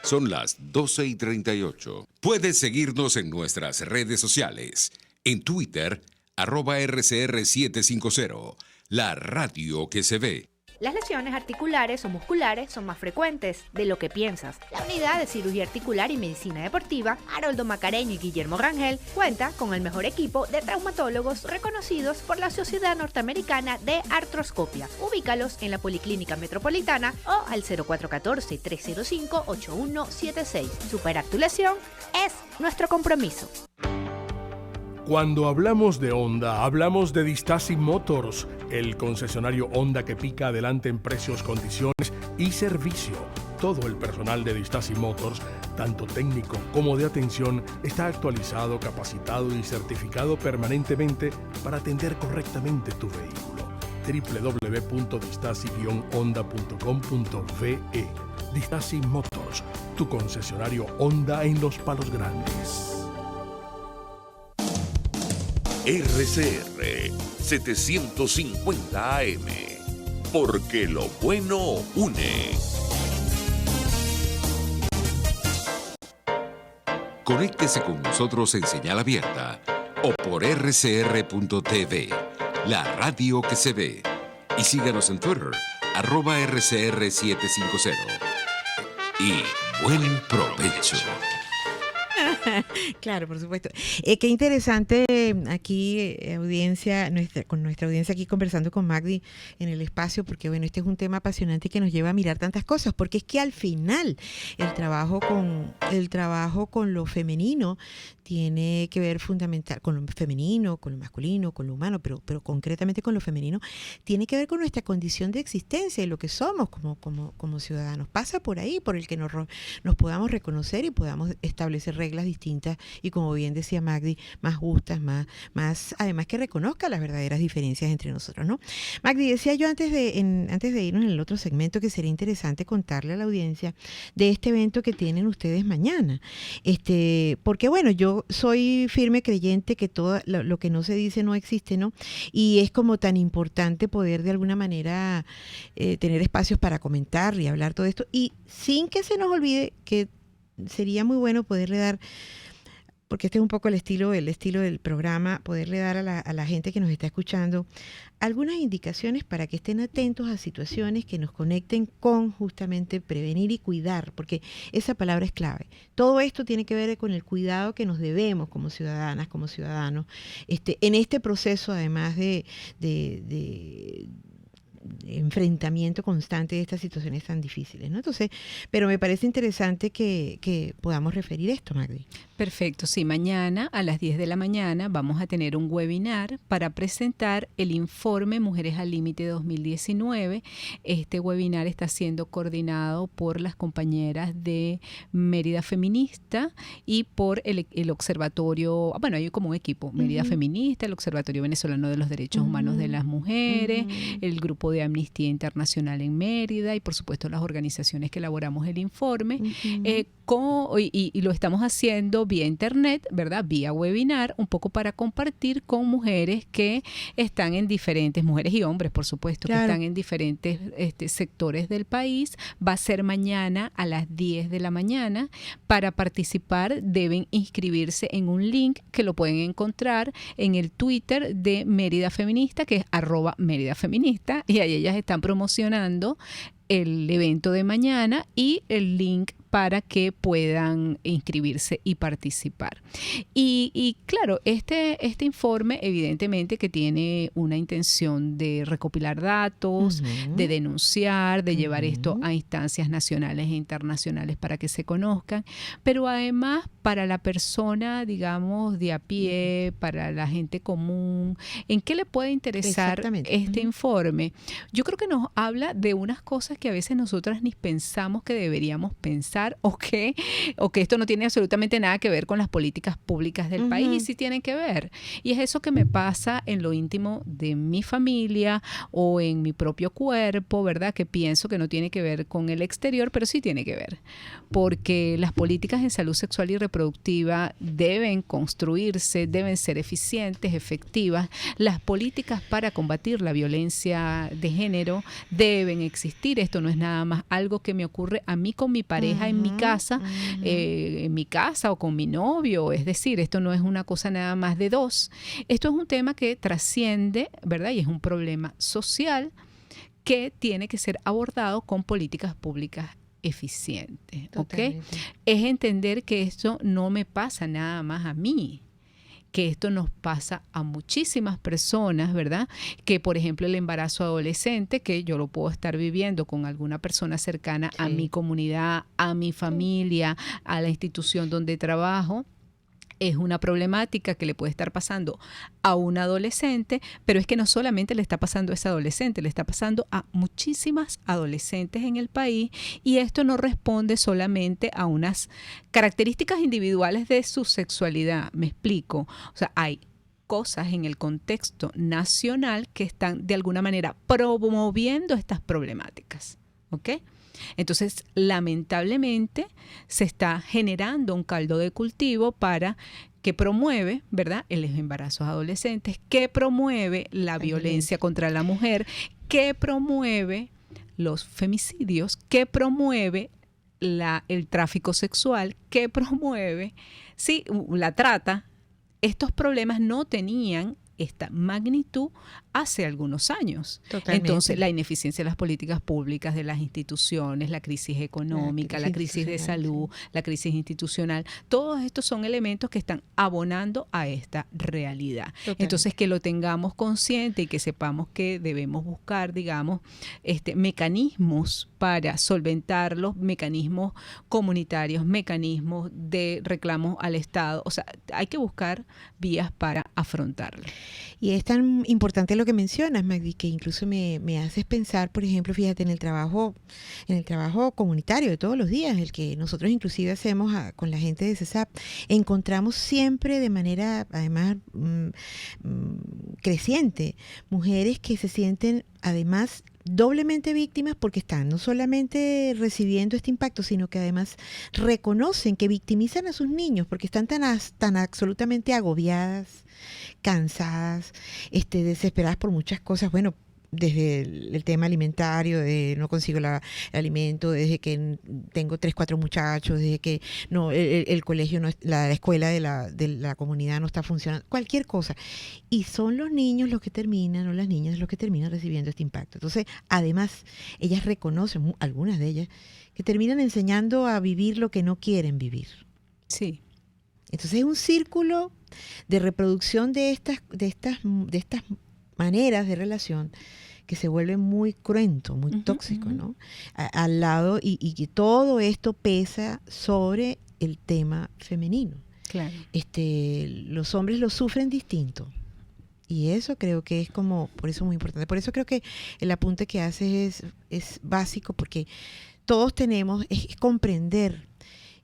Son las 12:38. Puedes seguirnos en nuestras redes sociales. En Twitter, @RCR750, la radio que se ve. Las lesiones articulares o musculares son más frecuentes de lo que piensas. La Unidad de Cirugía Articular y Medicina Deportiva, Haroldo Macareño y Guillermo Rangel, cuenta con el mejor equipo de traumatólogos reconocidos por la Sociedad Norteamericana de Artroscopia. Ubícalos en la Policlínica Metropolitana o al 0414-305-8176. Superar tu lesión es nuestro compromiso. Cuando hablamos de Honda, hablamos de Distasi Motors, el concesionario Honda que pica adelante en precios, condiciones y servicio. Todo el personal de Distasi Motors tanto técnico como de atención, está actualizado, capacitado y certificado permanentemente para atender correctamente tu vehículo. www.distasi-honda.com.ve. Distasi Motors, tu concesionario Honda en Los Palos Grandes. RCR 750 AM, porque lo bueno une. Conéctese con nosotros en señal abierta o por rcr.tv, la radio que se ve. Y síganos en Twitter, @rcr750. Y buen provecho. Claro, por supuesto. Qué interesante aquí, audiencia, con nuestra audiencia aquí conversando con Magdi en el espacio, porque bueno, este es un tema apasionante que nos lleva a mirar tantas cosas, porque es que al final el trabajo con lo femenino tiene que ver fundamental con lo femenino, con lo masculino, con lo humano, pero concretamente con lo femenino, tiene que ver con nuestra condición de existencia y lo que somos como ciudadanos. Pasa por ahí, por el que nos podamos reconocer y podamos establecer reglas distintas y, como bien decía Magdi, más justas, más además que reconozca las verdaderas diferencias entre nosotros, ¿no? Magdi, decía yo antes de irnos en el otro segmento que sería interesante contarle a la audiencia de este evento que tienen ustedes mañana. Porque bueno, yo soy firme creyente que todo lo que no se dice no existe, ¿no? Y es como tan importante poder de alguna manera tener espacios para comentar y hablar todo esto, y sin que se nos olvide que sería muy bueno poderle dar, porque este es un poco el estilo del programa, poderle dar a la gente que nos está escuchando algunas indicaciones para que estén atentos a situaciones que nos conecten con justamente prevenir y cuidar, porque esa palabra es clave. Todo esto tiene que ver con el cuidado que nos debemos como ciudadanas, como ciudadanos, en este proceso, además de enfrentamiento constante de estas situaciones tan difíciles, ¿no? Entonces, pero me parece interesante que podamos referir esto, Magdi. Perfecto, sí, mañana a las 10 de la mañana vamos a tener un webinar para presentar el informe Mujeres al Límite 2019. Este webinar está siendo coordinado por las compañeras de Mérida Feminista y por el observatorio, bueno, hay como un equipo, Mérida Feminista, el Observatorio Venezolano de los Derechos Humanos de las Mujeres, el grupo de Amnistía Internacional en Mérida y por supuesto las organizaciones que elaboramos el informe, y lo estamos haciendo vía internet, ¿verdad? Vía webinar, un poco para compartir con mujeres que están en diferentes, mujeres y hombres, por supuesto, claro, que están en diferentes sectores del país. Va a ser mañana a las 10 de la mañana. Para participar deben inscribirse en un link que lo pueden encontrar en el Twitter de Mérida Feminista, que es @Mérida Feminista, y ahí ellas están promocionando el evento de mañana y el link para que puedan inscribirse y participar. Y claro, este informe evidentemente que tiene una intención de recopilar datos, de denunciar, de llevar esto a instancias nacionales e internacionales para que se conozcan, pero además para la persona, digamos, de a pie, para la gente común, ¿en qué le puede interesar este informe? Yo creo que nos habla de unas cosas que a veces nosotras ni pensamos que deberíamos pensar, o que esto no tiene absolutamente nada que ver con las políticas públicas del país, y sí tienen que ver. Y es eso que me pasa en lo íntimo de mi familia o en mi propio cuerpo, ¿verdad? Que pienso que no tiene que ver con el exterior, pero sí tiene que ver. Porque las políticas en salud sexual y reproductiva deben construirse, deben ser eficientes, efectivas. Las políticas para combatir la violencia de género deben existir. Esto no es nada más algo que me ocurre a mí con mi pareja en mi casa o con mi novio. Es decir, esto no es una cosa nada más de dos. Esto es un tema que trasciende, ¿verdad? Y es un problema social que tiene que ser abordado con políticas públicas eficientes. ¿Ok? Es entender que esto no me pasa nada más a mí, que esto nos pasa a muchísimas personas, ¿verdad? Que, por ejemplo, el embarazo adolescente, que yo lo puedo estar viviendo con alguna persona cercana a mi comunidad, a mi familia, a la institución donde trabajo. es una problemática que le puede estar pasando a un adolescente, pero es que no solamente le está pasando a ese adolescente, le está pasando a muchísimas adolescentes en el país, y esto no responde solamente a unas características individuales de su sexualidad. Me explico. O sea, hay cosas en el contexto nacional que están de alguna manera promoviendo estas problemáticas, ¿ok? Entonces, lamentablemente, se está generando un caldo de cultivo que promueve, ¿verdad?, los embarazos adolescentes, que promueve la violencia contra la mujer, que promueve los femicidios, que promueve el tráfico sexual, que promueve, sí, la trata. Estos problemas no tenían esta magnitud hace algunos años. Totalmente. Entonces, la ineficiencia de las políticas públicas, de las instituciones, la crisis económica, la crisis de salud, la crisis institucional, todos estos son elementos que están abonando a esta realidad. Totalmente. Entonces, que lo tengamos consciente y que sepamos que debemos buscar, digamos, mecanismos para solventarlos, mecanismos comunitarios, mecanismos de reclamos al Estado. O sea, hay que buscar vías para afrontarlo. Y es tan importante lo que mencionas, Magdi, que incluso me haces pensar, por ejemplo, fíjate, en el trabajo comunitario de todos los días, el que nosotros inclusive hacemos con la gente de CESAP, encontramos siempre de manera, además, creciente, mujeres que se sienten, además, doblemente víctimas porque están no solamente recibiendo este impacto, sino que además reconocen que victimizan a sus niños porque están tan absolutamente agobiadas, cansadas, desesperadas por muchas cosas. Bueno, desde el tema alimentario, de no consigo el alimento, desde que tengo 3, 4 muchachos, desde que no el colegio, la escuela de la comunidad no está funcionando, cualquier cosa. Y son los niños los que terminan, o las niñas los que terminan recibiendo este impacto. Entonces, además, ellas reconocen, algunas de ellas, que terminan enseñando a vivir lo que no quieren vivir. Sí. Entonces, es un círculo de reproducción de estas maneras de relación que se vuelve muy cruento, muy tóxico, ¿no? Al lado, y que todo esto pesa sobre el tema femenino. Claro. Los hombres lo sufren distinto. Y eso creo que es por eso muy importante. Por eso creo que el apunte que haces es básico, porque todos tenemos, es comprender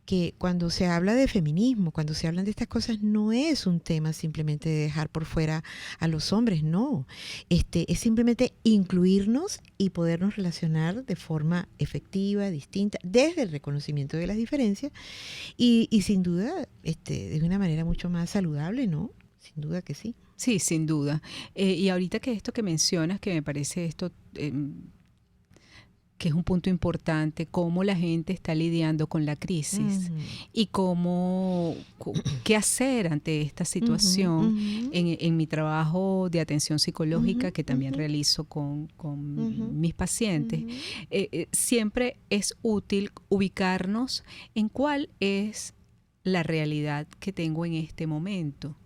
que cuando se habla de feminismo, cuando se hablan de estas cosas, no es un tema simplemente de dejar por fuera a los hombres, no. Es simplemente incluirnos y podernos relacionar de forma efectiva, distinta, desde el reconocimiento de las diferencias y sin duda de una manera mucho más saludable, ¿no? Sin duda que sí. Sí, sin duda. Y ahorita que esto que mencionas, que me parece esto... que es un punto importante, cómo la gente está lidiando con la crisis y qué hacer ante esta situación. En mi trabajo de atención psicológica, que también realizo con mis pacientes, siempre es útil ubicarnos en cuál es la realidad que tengo en este momento,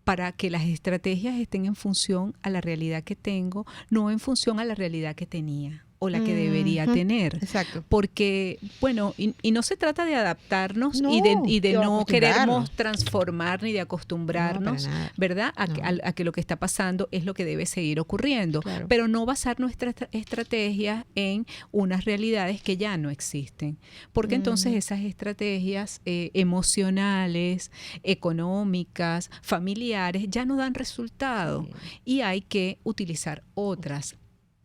para que las estrategias estén en función a la realidad que tengo, no en función a la realidad que tenía o la que debería tener. Exacto. Porque, bueno, y no se trata de adaptarnos y de no querernos transformar ni de acostumbrarnos, ¿verdad? A que lo que está pasando es lo que debe seguir ocurriendo. Claro. Pero no basar nuestras estrategias en unas realidades que ya no existen. Porque entonces esas estrategias emocionales, económicas, familiares, ya no dan resultado. Y hay que utilizar otras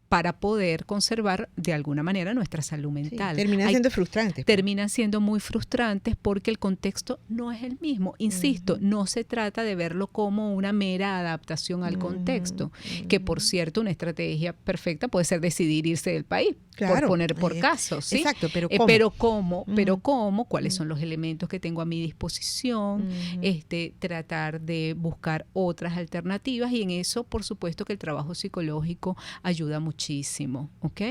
para poder conservar de alguna manera nuestra salud mental. Sí, terminan siendo frustrantes. Terminan siendo muy frustrantes porque el contexto no es el mismo. Insisto, no se trata de verlo como una mera adaptación al contexto, que por cierto una estrategia perfecta puede ser decidir irse del país, claro, por poner por caso, ¿sí? Exacto, pero ¿cómo? Pero ¿cómo? ¿Cuáles son los elementos que tengo a mi disposición? Tratar de buscar otras alternativas, y en eso, por supuesto, que el trabajo psicológico ayuda muchísimo. muchísimo, ¿ok?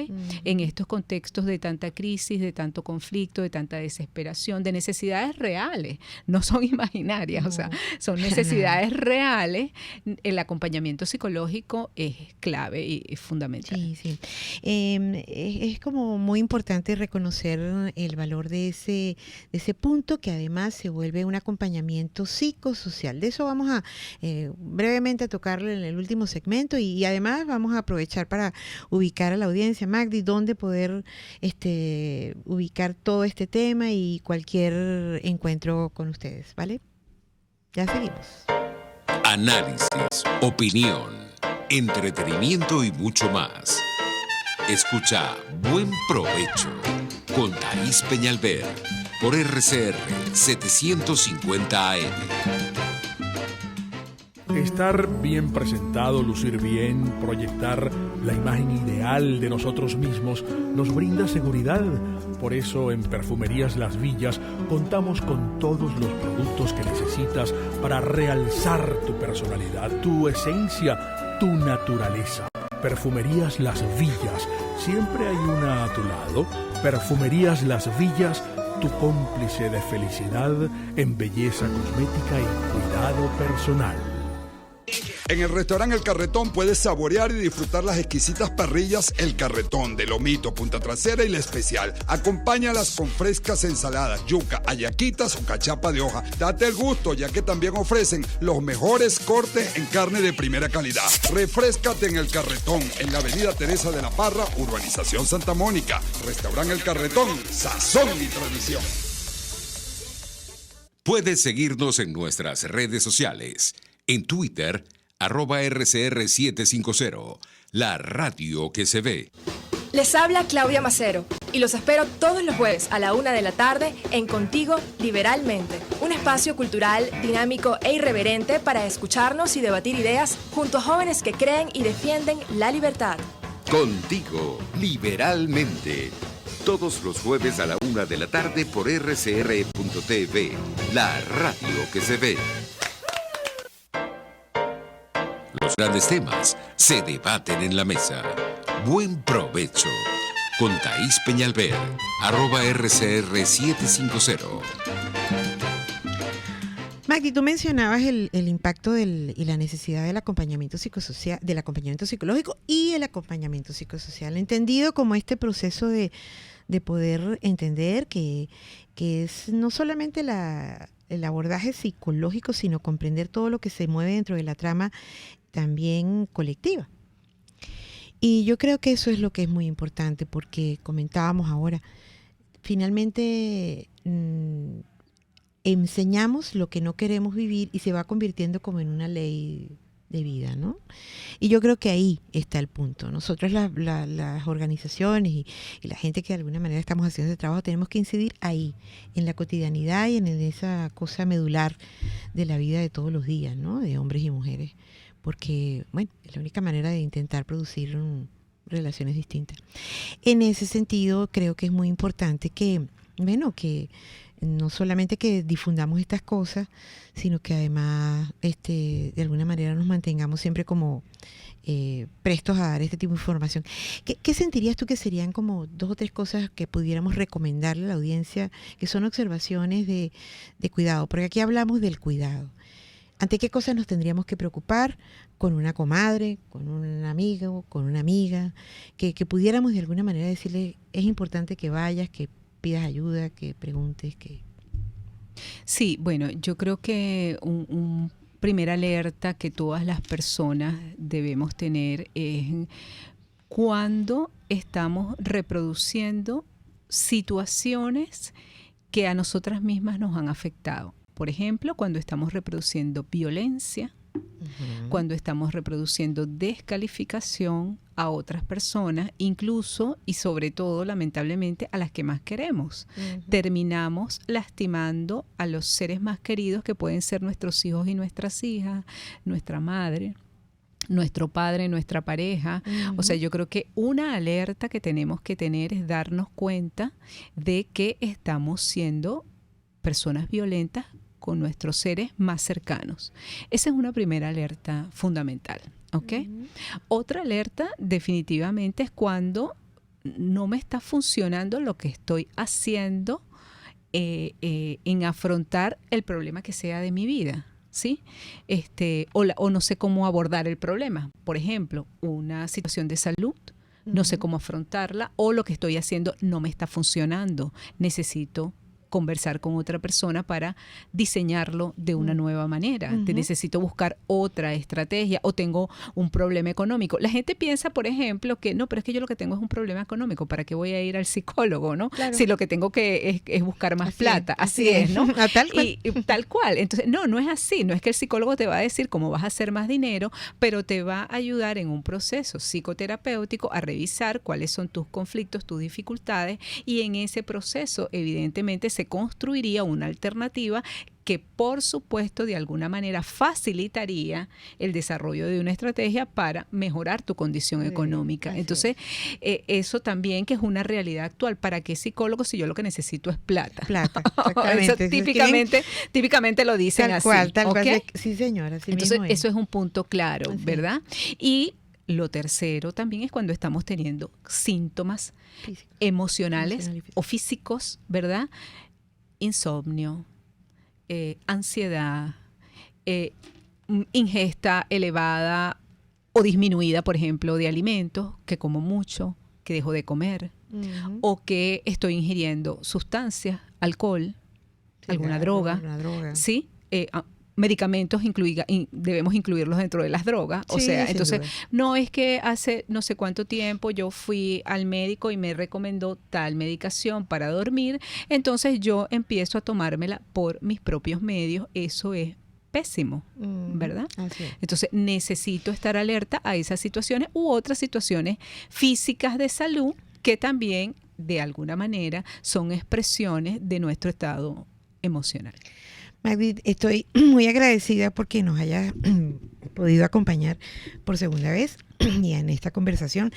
En estos contextos de tanta crisis, de tanto conflicto, de tanta desesperación, de necesidades reales, no son imaginarias, o sea, son necesidades reales. El acompañamiento psicológico es clave y es fundamental. Sí, sí. Es como muy importante reconocer el valor de ese punto, que además se vuelve un acompañamiento psicosocial. De eso vamos a brevemente a tocarlo en el último segmento, y además vamos a aprovechar para ubicar a la audiencia, Magdi, dónde poder ubicar todo este tema y cualquier encuentro con ustedes, ¿vale? Ya seguimos. Análisis, opinión, entretenimiento y mucho más. Escucha Buen Provecho con Thaís Peñalver por RCR 750 AM. Estar bien presentado, lucir bien, proyectar la imagen ideal de nosotros mismos nos brinda seguridad. Por eso en Perfumerías Las Villas contamos con todos los productos que necesitas para realzar tu personalidad, tu esencia, tu naturaleza. Perfumerías Las Villas, siempre hay una a tu lado. Perfumerías Las Villas, tu cómplice de felicidad en belleza cosmética y cuidado personal. En el restaurante El Carretón puedes saborear y disfrutar las exquisitas parrillas El Carretón de lomito, punta trasera y la especial. Acompáñalas con frescas ensaladas, yuca, hallaquitas o cachapa de hoja. Date el gusto, ya que también ofrecen los mejores cortes en carne de primera calidad. Refréscate en El Carretón, en la avenida Teresa de la Parra, urbanización Santa Mónica. Restaurante El Carretón, sazón y tradición. Puedes seguirnos en nuestras redes sociales. En Twitter, @RCR750, la radio que se ve. Les habla Claudia Macero y los espero todos los jueves a la 1 de la tarde en Contigo Liberalmente, un espacio cultural, dinámico e irreverente para escucharnos y debatir ideas junto a jóvenes que creen y defienden la libertad. Contigo Liberalmente. Todos los jueves a la 1 de la tarde por RCR.tv, la radio que se ve. Los grandes temas se debaten en la mesa. Buen provecho con Thaís Peñalver, @RCR750. Magdi, tú mencionabas el impacto y la necesidad del acompañamiento psicosocial, del acompañamiento psicológico y el acompañamiento psicosocial, entendido como este proceso de poder entender que es no solamente el abordaje psicológico, sino comprender todo lo que se mueve dentro de la trama también colectiva. Y yo creo que eso es lo que es muy importante, porque comentábamos ahora, finalmente enseñamos lo que no queremos vivir y se va convirtiendo como en una ley de vida, ¿no? Y yo creo que ahí está el punto. Nosotros las organizaciones y la gente que de alguna manera estamos haciendo ese trabajo tenemos que incidir ahí, en la cotidianidad y en esa cosa medular de la vida de todos los días, ¿no? De hombres y mujeres, porque, bueno, es la única manera de intentar producir relaciones distintas. En ese sentido, creo que es muy importante que no solamente que difundamos estas cosas, sino que además de alguna manera nos mantengamos siempre como prestos a dar este tipo de información. ¿Qué sentirías tú que serían como 2 o 3 cosas que pudiéramos recomendarle a la audiencia, que son observaciones de cuidado? Porque aquí hablamos del cuidado. ¿Ante qué cosas nos tendríamos que preocupar con una comadre, con un amigo, con una amiga? Que pudiéramos de alguna manera decirle, es importante que vayas, que pidas ayuda, que preguntes, que... Sí, bueno, yo creo que un primer alerta que todas las personas debemos tener es cuando estamos reproduciendo situaciones que a nosotras mismas nos han afectado. Por ejemplo, cuando estamos reproduciendo violencia, cuando estamos reproduciendo descalificación a otras personas, incluso y sobre todo, lamentablemente, a las que más queremos. Terminamos lastimando a los seres más queridos, que pueden ser nuestros hijos y nuestras hijas, nuestra madre, nuestro padre, nuestra pareja. O sea, yo creo que una alerta que tenemos que tener es darnos cuenta de que estamos siendo personas violentas con nuestros seres más cercanos. Esa es una primera alerta fundamental, ¿ok? Otra alerta definitivamente es cuando no me está funcionando lo que estoy haciendo en afrontar el problema que sea de mi vida, ¿sí? O no sé cómo abordar el problema. Por ejemplo, una situación de salud, no sé cómo afrontarla, o lo que estoy haciendo no me está funcionando. Necesito conversar con otra persona para diseñarlo de una nueva manera. Te necesito buscar otra estrategia, o tengo un problema económico. La gente piensa, por ejemplo, que no, pero es que yo lo que tengo es un problema económico, ¿para qué voy a ir al psicólogo, no? Claro. Si lo que tengo que es buscar más plata. Así es, ¿no? Tal cual. Y tal cual. Entonces, no es así. No es que el psicólogo te va a decir cómo vas a hacer más dinero, pero te va a ayudar en un proceso psicoterapéutico a revisar cuáles son tus conflictos, tus dificultades, y en ese proceso, evidentemente, se construiría una alternativa que, por supuesto, de alguna manera facilitaría el desarrollo de una estrategia para mejorar tu condición económica. Entonces, eso también, que es una realidad actual. ¿Para qué psicólogo si yo lo que necesito es plata? Plata, exactamente. Eso típicamente lo dicen tal así. Cual, tal ¿okay? cual. Sí, señora. Así Entonces, mismo eso es un punto claro, así, ¿verdad? Y lo tercero también es cuando estamos teniendo síntomas físico, emocionales y físico, o físicos, ¿verdad? Insomnio, ansiedad, ingesta elevada o disminuida, por ejemplo, de alimentos, que como mucho, que dejo de comer, o que estoy ingiriendo sustancias, alcohol, alguna droga, ¿sí? Medicamentos debemos incluirlos dentro de las drogas. O sea, entonces, no es que hace no sé cuánto tiempo yo fui al médico y me recomendó tal medicación para dormir, entonces yo empiezo a tomármela por mis propios medios. Eso es pésimo, ¿verdad? Así es. Entonces, necesito estar alerta a esas situaciones u otras situaciones físicas de salud que también, de alguna manera, son expresiones de nuestro estado emocional. Magdi, estoy muy agradecida porque nos haya podido acompañar por segunda vez y en esta conversación,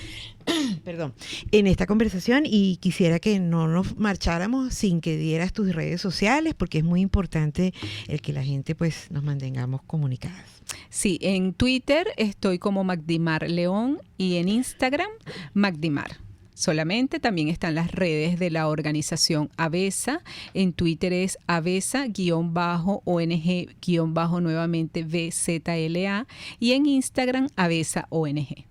y quisiera que no nos marcháramos sin que dieras tus redes sociales, porque es muy importante el que la gente pues nos mantengamos comunicadas. Sí, en Twitter estoy como Magdimar León y en Instagram Magdimar. Solamente también están las redes de la organización ABESA. En Twitter es ABESA-ONG-nuevamente VZLA y en Instagram ABESA ONG.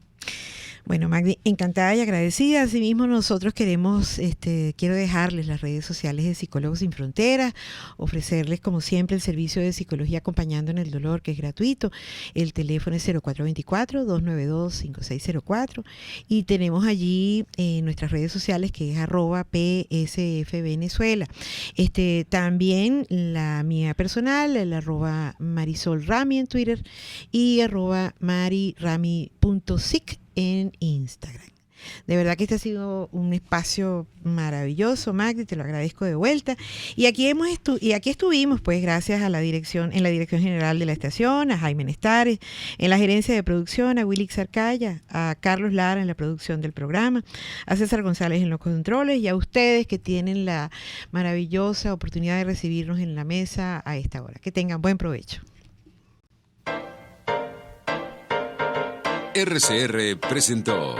Bueno, Magdi, encantada y agradecida. Asimismo, nosotros quiero dejarles las redes sociales de Psicólogos Sin Fronteras, ofrecerles, como siempre, el servicio de psicología acompañando en el dolor, que es gratuito. El teléfono es 0424-292-5604 y tenemos allí nuestras redes sociales, que es @PSFVenezuela. También la mía personal, el @MarisolRami en Twitter y @marirami.sic en Instagram. De verdad que este ha sido un espacio maravilloso, Magdi, te lo agradezco de vuelta. Y aquí estuvimos, pues, gracias a en la dirección general de la estación, a Jaime Nestares, en la gerencia de producción, a Willy Xarcaya, a Carlos Lara en la producción del programa, a César González en los controles, y a ustedes que tienen la maravillosa oportunidad de recibirnos en la mesa a esta hora. Que tengan buen provecho. RCR presentó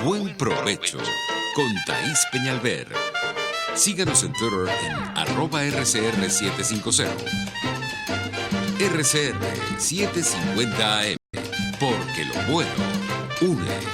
Buen Provecho con Thaís Peñalver. Síganos en Twitter en @RCR750. RCR 750 AM, porque lo bueno une.